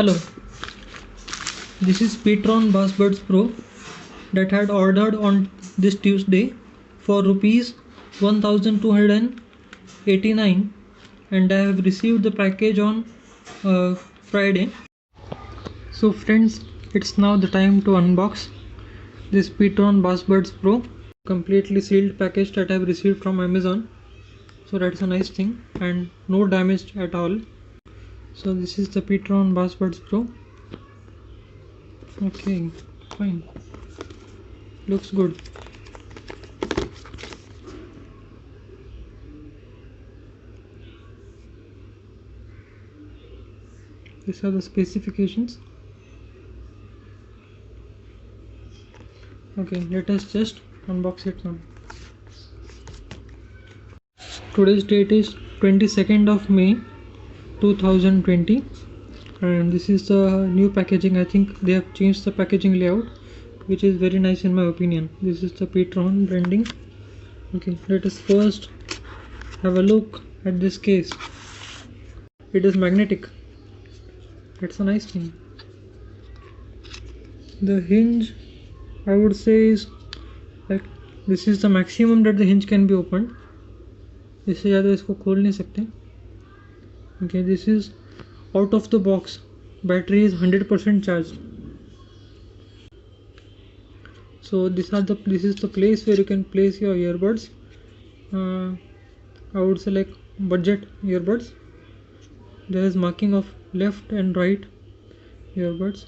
Hello, this is Petron Bass Buds Pro that had ordered on this Tuesday for rupees 1289 and I have received the package on Friday. So friends, it's now the time to unbox this Petron Bass Buds Pro completely sealed package that I have received from Amazon. So that's a nice thing and no damage at all. So this is the Petron Bass Buds Pro. Okay, fine. Looks good. These are the specifications. Okay, let us just unbox it now. Today's date is 22nd of May 2020 and this is the new packaging. I think they have changed the packaging layout, which is very nice in my opinion. This is the Petron branding. Okay, let us first have a look at this case. It is magnetic. That's a nice thing. The hinge, I would say, is like this is the maximum that the hinge can be opened. इससे ज़्यादा इसको खोल नहीं सकते. Okay, this is out of the box. Battery is 100% charged. So this is the place where you can place your earbuds. I would say like budget earbuds. There is marking of left and right earbuds.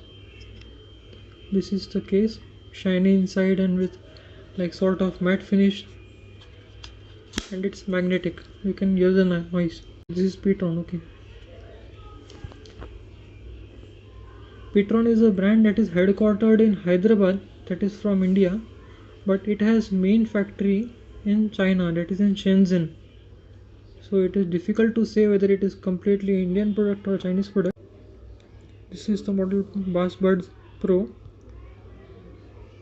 This is the case, shiny inside and with like sort of matte finish, and it's magnetic. You can hear the noise. This is Petron. Okay, Petron is a brand that is headquartered in Hyderabad, that is from India, but it has main factory in China, that is in Shenzhen. So it is difficult to say whether it is completely Indian product or Chinese product. This is the model Bass Buds Pro.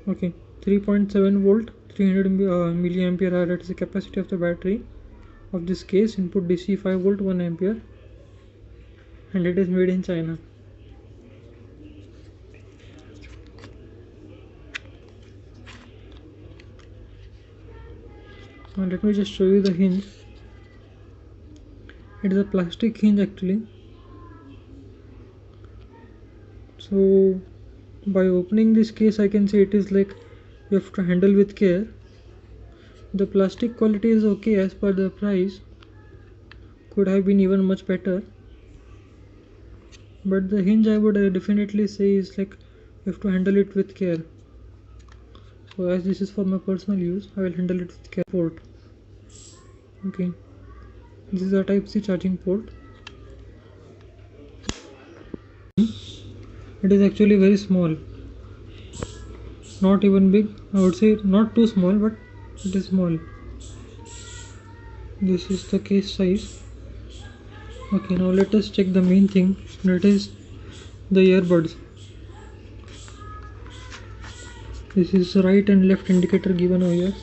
Okay, 3.7 volt, 300 milliampere hour. That is the capacity of the battery of this case. Input DC 5 volt, 1 ampere, and it is made in China. Now let me just show you the hinge. It is a plastic hinge actually. So by opening this case I can see it is like you have to handle with care. The plastic quality is okay as per the price. Could have been even much better. But the hinge I would definitely say is like you have to handle it with care. So as this is for my personal use, I will handle it with care. Port. Okay, this is a Type-C charging port. It is actually very small, not even big. I would say not too small, but it is small. This is the case size. Okay, now let us check the main thing, that is the earbuds. This is the right and left indicator given over here.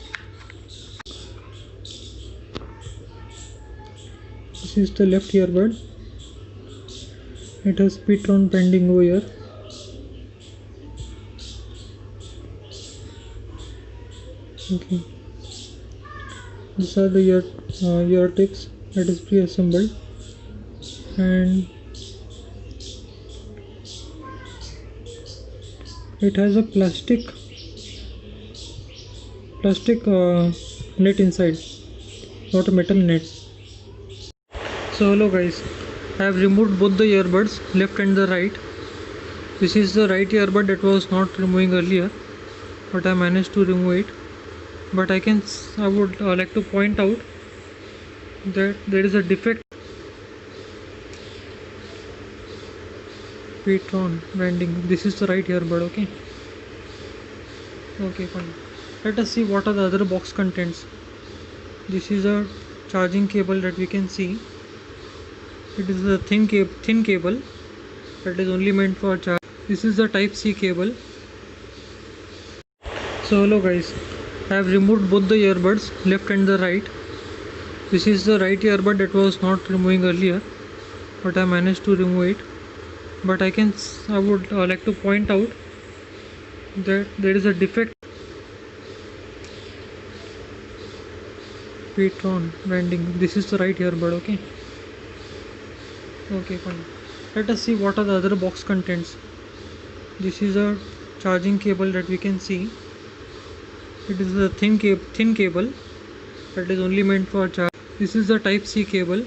This is the left earbud. It has Petron branding over here. Okay, these are the ear tips that is pre-assembled, and it has a plastic net inside, not a metal net. So hello guys, I have removed both the earbuds, left and the right. This is the right earbud that was not removing earlier, but I managed to remove it. But I would like to point out that there is a defect. Petron branding. This is the right earbud. Okay. Okay, fine. Let us see what are the other box contents. This is a charging cable that we can see. It is a thin cable that is only meant for charge. This is the Type-C cable. So hello guys, I have removed both the earbuds, left and the right. This is the right earbud that was not removing earlier, but I managed to remove it. but I would like to point out that there is a defect. Petron branding. This is the right earbud. Okay, fine. Let us see what are the other box contents. This is a charging cable that we can see. It is a thin cable that is only meant for charge. This is the Type C cable.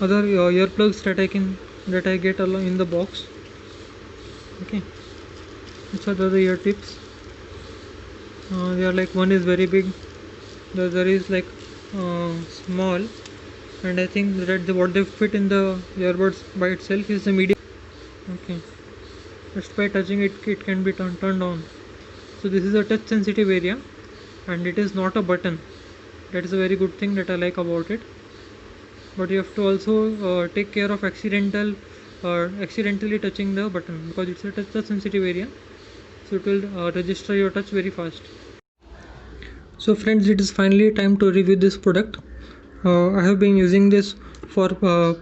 Other earplugs that I get along in the box. Okay, these are the other ear tips. They are like, one is very big, the other is like small, and I think that what they fit in the earbuds by itself is the medium. Okay, just by touching it, it can be turned on. So this is a touch sensitive area, and it is not a button. That is a very good thing that I like about it. But you have to also take care of accidentally touching the button, because it's a touch sensitive area, so it will register your touch very fast. So friends, it is finally time to review this product. I have been using this for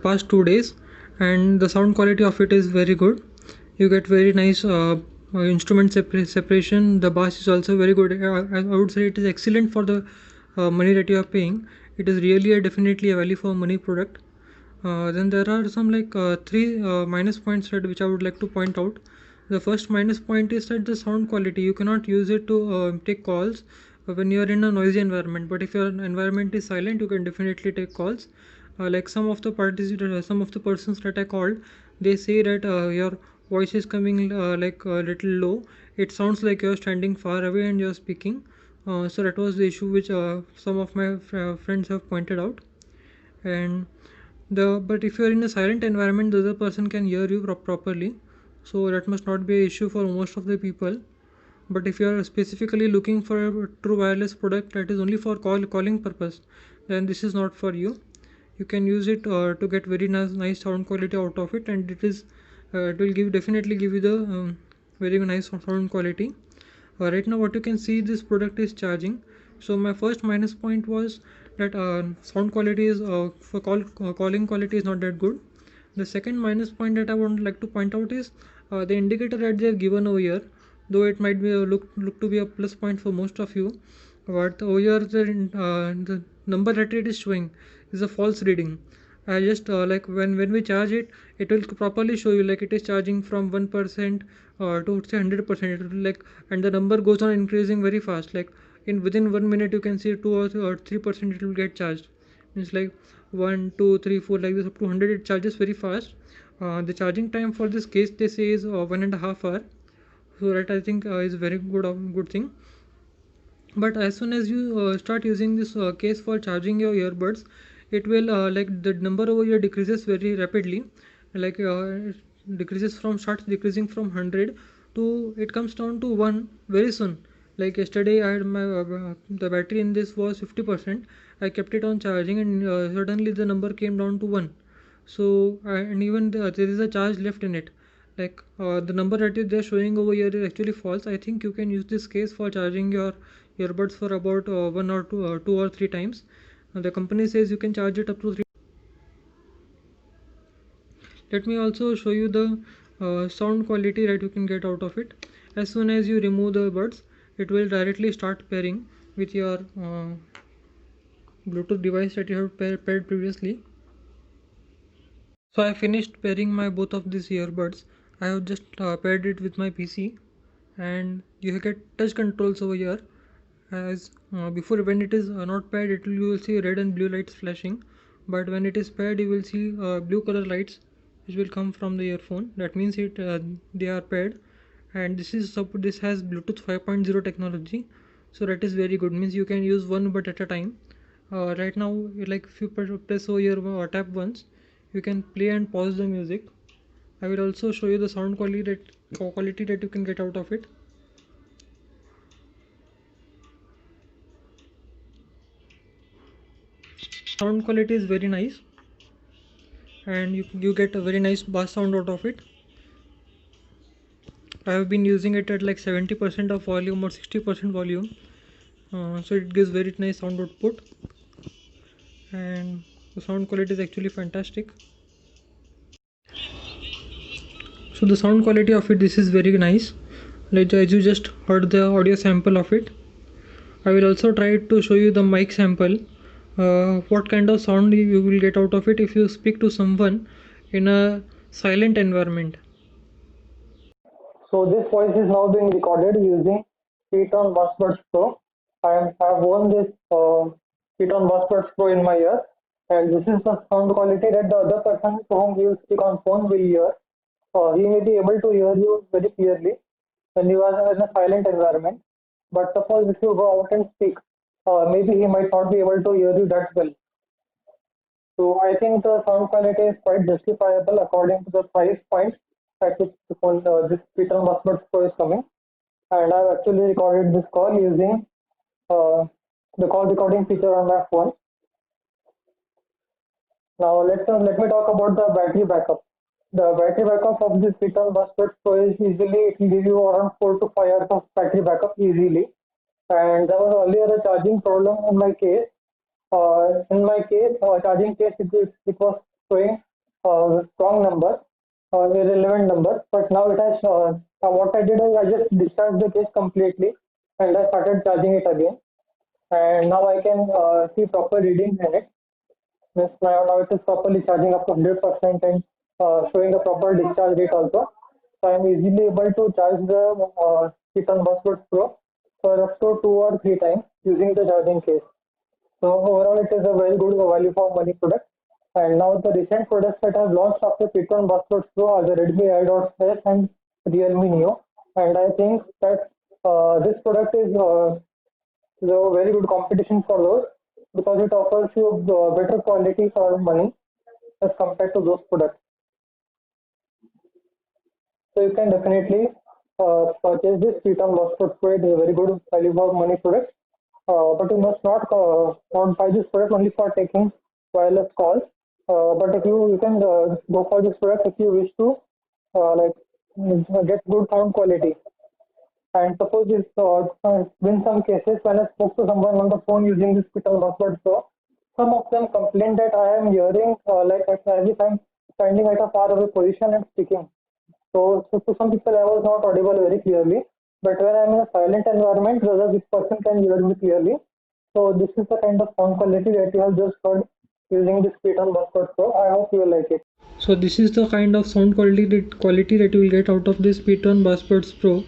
past 2 days, and the sound quality of it is very good. You get very nice instrument separation. The bass is also very good. I would say it is excellent for the money that you are paying. It is really definitely a value for money product. Then there are some like three minus points that which I would like to point out. The first minus point is that the sound quality, you cannot use it to take calls when you are in a noisy environment, but if your environment is silent, you can definitely take calls. Like some of the persons that I called, they say that your voice is coming like a little low. It sounds like you're standing far away and you're speaking. So that was the issue which some of my friends have pointed out. And but if you are in a silent environment, the other person can hear you properly, so that must not be an issue for most of the people. But if you are specifically looking for a true wireless product that is only for calling purpose, then this is not for you. You can use it to get very nice sound quality out of it, and it will definitely give you the very nice sound quality. Right now what you can see, this product is charging. So my first minus point was that sound quality is for calling quality is not that good. The second minus point that I would like to point out is the indicator that they have given over here, though it might be look to be a plus point for most of you, but over here the number that it is showing is a false reading. I just like when we charge it, it will properly show you like it is charging from 1% to say 100%. It will like, and the number goes on increasing very fast. Like within 1 minute you can see 2 or 3% it will get charged. It's like 1, 2, 3, 4 like this up to 100. It charges very fast. The charging time for this case they say is 1.5 hours. So that I think is very good thing. But as soon as you start using this case for charging your earbuds, it will like the number over here decreases very rapidly. Like starts decreasing from 100 to it comes down to 1 very soon. Like yesterday I had my the battery in this was 50%. I kept it on charging, and suddenly the number came down to 1. So and even there is a charge left in it. Like the number that they're showing over here is actually false. I think you can use this case for charging your earbuds for about 2 or 3 times. The company says you can charge it up to 3. Let me also show you the sound quality that you can get out of it. As soon as you remove the buds, it will directly start pairing with your Bluetooth device that you have paired previously. So I finished pairing my both of these earbuds. I have just paired it with my PC, and you get touch controls over here. As before, when it is not paired, you will see red and blue lights flashing, but when it is paired you will see blue color lights which will come from the earphone. That means they are paired. And this has Bluetooth 5.0 technology, so that is very good. Means you can use one bud at a time. Right now, like if you press over here or tap once, you can play and pause the music. I will also show you the sound quality that you can get out of it. Sound quality is very nice, and you get a very nice bass sound out of it. I have been using it at like 70% of volume or 60% volume, so it gives very nice sound output, and the sound quality is actually fantastic. So the sound quality of it, this is very nice. Like as you just heard the audio sample of it. I will also try to show you the mic sample. What kind of sound you will get out of it if you speak to someone in a silent environment. So this voice is now being recorded using Piton Buzzbuds Pro. I have worn this Piton Buzzbuds Pro in my ear, and this is the sound quality that the other person to whom you speak on phone will hear. He may be able to hear you very clearly when you are in a silent environment. But suppose if you go out and speak, maybe he might not be able to hear you that well. So I think the sound quality is quite justifiable according to the price point at which this Piton Buzzbuds Pro is coming. And I've actually recorded this call using uh, the call recording feature on my phone. Now let me talk about the battery backup. The battery backup of this Piton Buzzbuds Pro is easily, it will give you around 4 to 5 hours of battery backup easily. And there was earlier a charging problem in my case. Charging case, it was showing strong numbers, irrelevant numbers, but now it has. What I did is I just discharged the case completely, and I started charging it again, and now I can see proper readings in it. Means now it is properly charging up to 100% and showing a proper discharge rate also. So I am easily able to charge the Titan Buzzbuds Pro for up to 2 or 3 times using the charging case. So overall, it is a very good value for money product. And now the recent products that have launched after Piton Buzzbuds Pro are the Redmi i.S and Realme Neo. And I think that this product is a very good competition for those because it offers you better quality for money as compared to those products. So you can definitely purchase this Piton Buzzbuds Pro. It is a very good value for money product. But you must not buy this product only for taking wireless calls. But if you can go for this product if you wish to get good sound quality. And suppose this in some cases when I spoke to someone on the phone using this Piton Buzzbuds Pro, some of them complained that I am hearing as if I'm standing at a far away position and speaking. So to some people I was not audible very clearly. But when I'm in a silent environment, whether this person can hear me clearly. So this is the kind of sound quality that you have just heard using this Piton Buzzbuds Pro. I hope you will like it. So this is the kind of sound quality that you will get out of this Piton Buzzbuds Pro.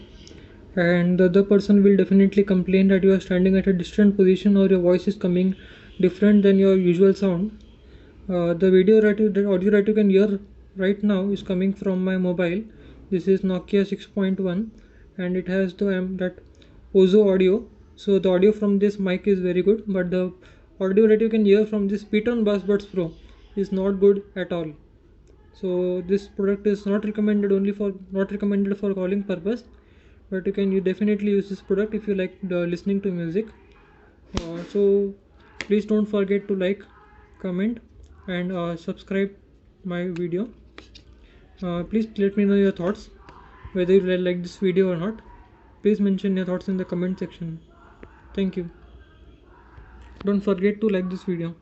And the other person will definitely complain that you are standing at a distant position or your voice is coming different than your usual sound. The audio that you can hear right now is coming from my mobile. This is Nokia 6.1 and it has that Ozo audio. So the audio from this mic is very good, but the audio that you can hear from this Piton Buzzbuds Pro is not good at all. So this product is not recommended for calling purpose, but you definitely use this product if you like listening to music. So please don't forget to like, comment and subscribe my video. Please let me know your thoughts whether you like this video or not. Please mention your thoughts in the comment section. Thank you. Don't forget to like this video.